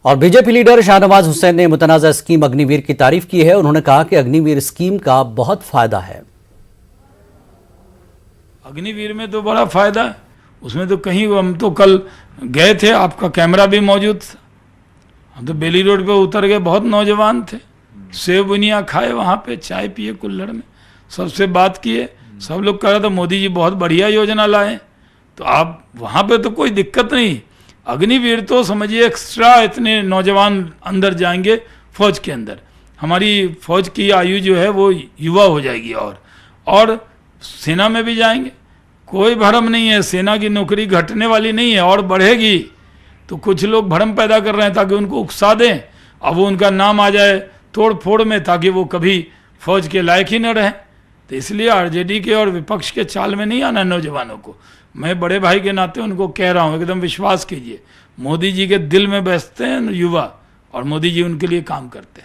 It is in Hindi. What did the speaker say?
और बीजेपी लीडर शाहनवाज हुसैन ने मुतनाज़ा स्कीम अग्निवीर की तारीफ की है। उन्होंने कहा कि अग्निवीर स्कीम का बहुत फायदा है। अग्निवीर में तो बड़ा फायदा है, उसमें तो कहीं हम तो कल गए थे, आपका कैमरा भी मौजूद था। हम तो बेली रोड पे उतर गए, बहुत नौजवान थे, सेब बुनिया खाए, वहाँ पे चाय पिए कुल्हड़ में, सबसे बात किए। सब लोग कह रहे थे मोदी जी बहुत बढ़िया योजना लाए। तो आप वहाँ पे तो कोई दिक्कत नहीं। अग्निवीर तो समझिए एक्स्ट्रा इतने नौजवान अंदर जाएंगे फौज के अंदर। हमारी फौज की आयु जो है वो युवा हो जाएगी और सेना में भी जाएंगे। कोई भरम नहीं है, सेना की नौकरी घटने वाली नहीं है और बढ़ेगी। तो कुछ लोग भरम पैदा कर रहे हैं ताकि उनको उकसा दें, अब वो उनका नाम आ जाए तोड़ फोड़ में, ताकि वो कभी फौज के लायक ही न रहें। तो इसलिए आरजेडी के और विपक्ष के चाल में नहीं आना नौजवानों को। मैं बड़े भाई के नाते उनको कह रहा हूँ, एकदम विश्वास कीजिए, मोदी जी के दिल में बसते हैं युवा और मोदी जी उनके लिए काम करते हैं।